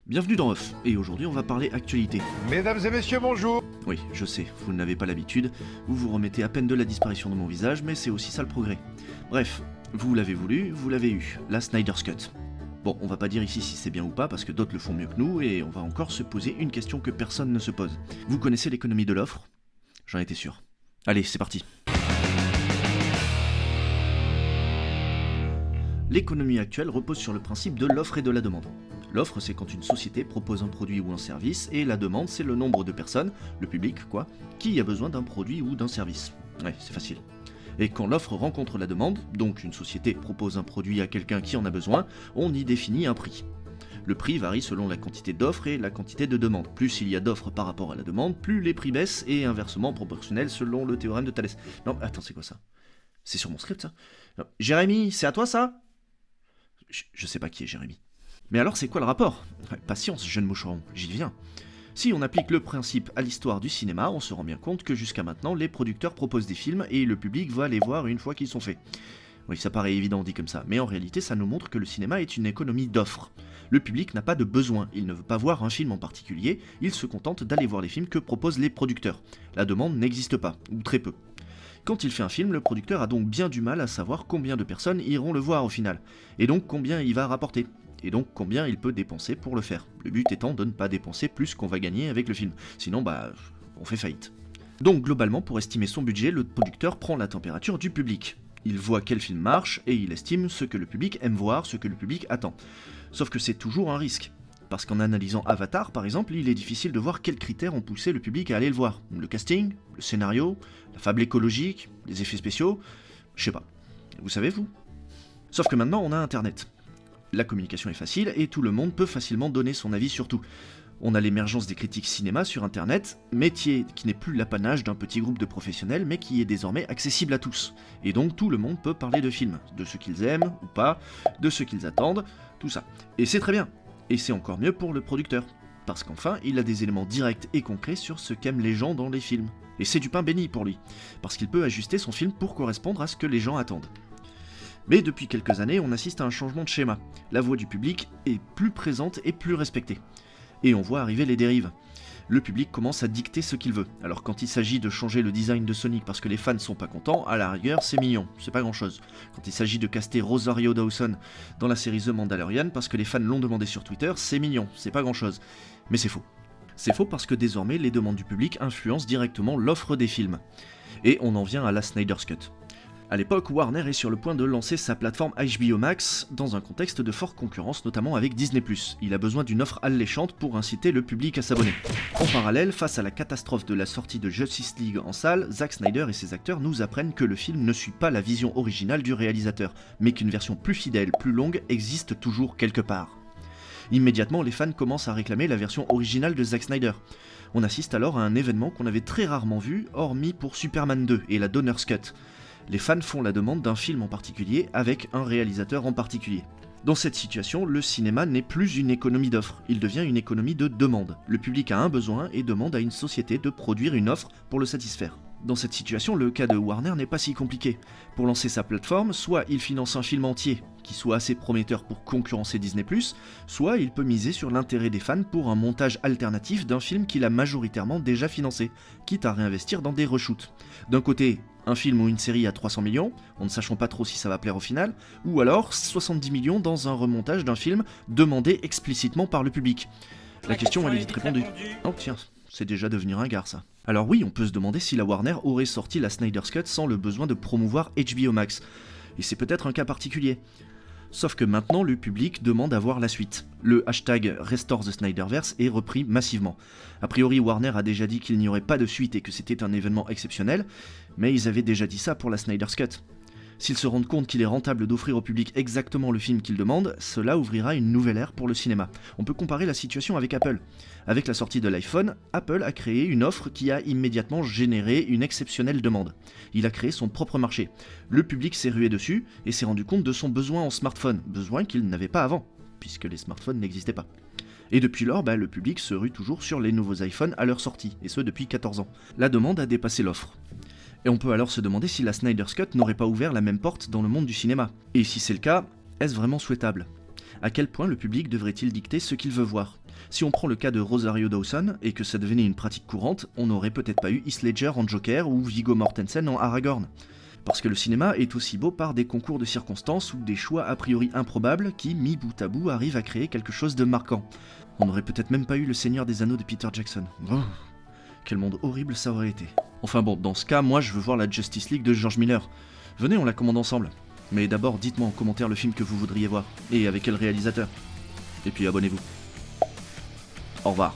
Bienvenue dans Off, et aujourd'hui on va parler actualité. Mesdames et messieurs, bonjour. Oui, je sais, vous n'avez pas l'habitude, vous vous remettez à peine de la disparition de mon visage, mais c'est aussi ça le progrès. Bref, vous l'avez voulu, vous l'avez eu, la Snyder's Cut. Bon, on va pas dire ici si c'est bien ou pas, parce que d'autres le font mieux que nous, et on va encore se poser une question que personne ne se pose. Vous connaissez l'économie de l'offre ? J'en étais sûr. Allez, c'est parti. L'économie actuelle repose sur le principe de l'offre et de la demande. L'offre, c'est quand une société propose un produit ou un service, et la demande, c'est le nombre de personnes, le public quoi, qui a besoin d'un produit ou d'un service. Ouais, c'est facile. Et quand l'offre rencontre la demande, donc une société propose un produit à quelqu'un qui en a besoin, on y définit un prix. Le prix varie selon la quantité d'offres et la quantité de demande. Plus il y a d'offres par rapport à la demande, plus les prix baissent, et inversement proportionnel selon le théorème de Thalès. Non, attends, c'est quoi ça ? C'est sur mon script ça ? Non. Jérémy, c'est à toi ça ? Je sais pas qui est Jérémy. Mais alors c'est quoi le rapport ? Patience, jeune moucheron, j'y viens. Si on applique le principe à l'histoire du cinéma, on se rend bien compte que jusqu'à maintenant, les producteurs proposent des films et le public va les voir une fois qu'ils sont faits. Oui, ça paraît évident dit comme ça, mais en réalité ça nous montre que le cinéma est une économie d'offres. Le public n'a pas de besoin, il ne veut pas voir un film en particulier, il se contente d'aller voir les films que proposent les producteurs. La demande n'existe pas, ou très peu. Quand il fait un film, le producteur a donc bien du mal à savoir combien de personnes iront le voir au final, et donc combien il va rapporter, et donc combien il peut dépenser pour le faire. Le but étant de ne pas dépenser plus qu'on va gagner avec le film, sinon on fait faillite. Donc globalement, pour estimer son budget, le producteur prend la température du public. Il voit quel film marche, et il estime ce que le public aime voir, ce que le public attend. Sauf que c'est toujours un risque. Parce qu'en analysant Avatar, par exemple, il est difficile de voir quels critères ont poussé le public à aller le voir. Le casting, le scénario, la fable écologique, les effets spéciaux, je sais pas. Vous savez, vous ? Sauf que maintenant, on a Internet. La communication est facile et tout le monde peut facilement donner son avis sur tout. On a l'émergence des critiques cinéma sur Internet, métier qui n'est plus l'apanage d'un petit groupe de professionnels, mais qui est désormais accessible à tous. Et donc tout le monde peut parler de films, de ce qu'ils aiment ou pas, de ce qu'ils attendent, tout ça. Et c'est très bien. Et c'est encore mieux pour le producteur, parce qu'enfin, il a des éléments directs et concrets sur ce qu'aiment les gens dans les films. Et c'est du pain béni pour lui, parce qu'il peut ajuster son film pour correspondre à ce que les gens attendent. Mais depuis quelques années, on assiste à un changement de schéma. La voix du public est plus présente et plus respectée. Et on voit arriver les dérives. Le public commence à dicter ce qu'il veut. Alors quand il s'agit de changer le design de Sonic parce que les fans sont pas contents, à la rigueur c'est mignon, c'est pas grand chose. Quand il s'agit de caster Rosario Dawson dans la série The Mandalorian parce que les fans l'ont demandé sur Twitter, c'est mignon, c'est pas grand chose. Mais c'est faux. C'est faux parce que désormais les demandes du public influencent directement l'offre des films. Et on en vient à la Snyder's Cut. À l'époque, Warner est sur le point de lancer sa plateforme HBO Max dans un contexte de forte concurrence, notamment avec Disney+. Il a besoin d'une offre alléchante pour inciter le public à s'abonner. En parallèle, face à la catastrophe de la sortie de Justice League en salle, Zack Snyder et ses acteurs nous apprennent que le film ne suit pas la vision originale du réalisateur, mais qu'une version plus fidèle, plus longue, existe toujours quelque part. Immédiatement, les fans commencent à réclamer la version originale de Zack Snyder. On assiste alors à un événement qu'on avait très rarement vu, hormis pour Superman 2 et la Donner's Cut. Les fans font la demande d'un film en particulier avec un réalisateur en particulier. Dans cette situation, le cinéma n'est plus une économie d'offres, il devient une économie de demande. Le public a un besoin et demande à une société de produire une offre pour le satisfaire. Dans cette situation, le cas de Warner n'est pas si compliqué. Pour lancer sa plateforme, soit il finance un film entier qui soit assez prometteur pour concurrencer Disney+, soit il peut miser sur l'intérêt des fans pour un montage alternatif d'un film qu'il a majoritairement déjà financé, quitte à réinvestir dans des reshoots. D'un côté, un film ou une série à 300 millions, en ne sachant pas trop si ça va plaire au final, ou alors 70 millions dans un remontage d'un film demandé explicitement par le public. La question elle est vite répondue. Oh tiens, c'est déjà devenir un gars ça. Alors oui, on peut se demander si la Warner aurait sorti la Snyder's Cut sans le besoin de promouvoir HBO Max. Et c'est peut-être un cas particulier. Sauf que maintenant, le public demande à voir la suite. Le hashtag Restore the Snyderverse est repris massivement. A priori, Warner a déjà dit qu'il n'y aurait pas de suite et que c'était un événement exceptionnel, mais ils avaient déjà dit ça pour la Snyder's Cut. S'ils se rendent compte qu'il est rentable d'offrir au public exactement le film qu'ils demandent, cela ouvrira une nouvelle ère pour le cinéma. On peut comparer la situation avec Apple. Avec la sortie de l'iPhone, Apple a créé une offre qui a immédiatement généré une exceptionnelle demande. Il a créé son propre marché. Le public s'est rué dessus et s'est rendu compte de son besoin en smartphone, besoin qu'il n'avait pas avant, puisque les smartphones n'existaient pas. Et depuis lors, le public se rue toujours sur les nouveaux iPhones à leur sortie, et ce depuis 14 ans. La demande a dépassé l'offre. Et on peut alors se demander si la Snyder's Cut n'aurait pas ouvert la même porte dans le monde du cinéma. Et si c'est le cas, est-ce vraiment souhaitable ? À quel point le public devrait-il dicter ce qu'il veut voir ? Si on prend le cas de Rosario Dawson, et que ça devenait une pratique courante, on n'aurait peut-être pas eu Heath Ledger en Joker ou Viggo Mortensen en Aragorn. Parce que le cinéma est aussi beau par des concours de circonstances ou des choix a priori improbables qui, mis bout à bout, arrivent à créer quelque chose de marquant. On n'aurait peut-être même pas eu Le Seigneur des Anneaux de Peter Jackson. Oh, quel monde horrible ça aurait été. Enfin bon, dans ce cas, moi je veux voir la Justice League de George Miller. Venez, on la commande ensemble. Mais d'abord, dites-moi en commentaire le film que vous voudriez voir, et avec quel réalisateur. Et puis abonnez-vous. Au revoir.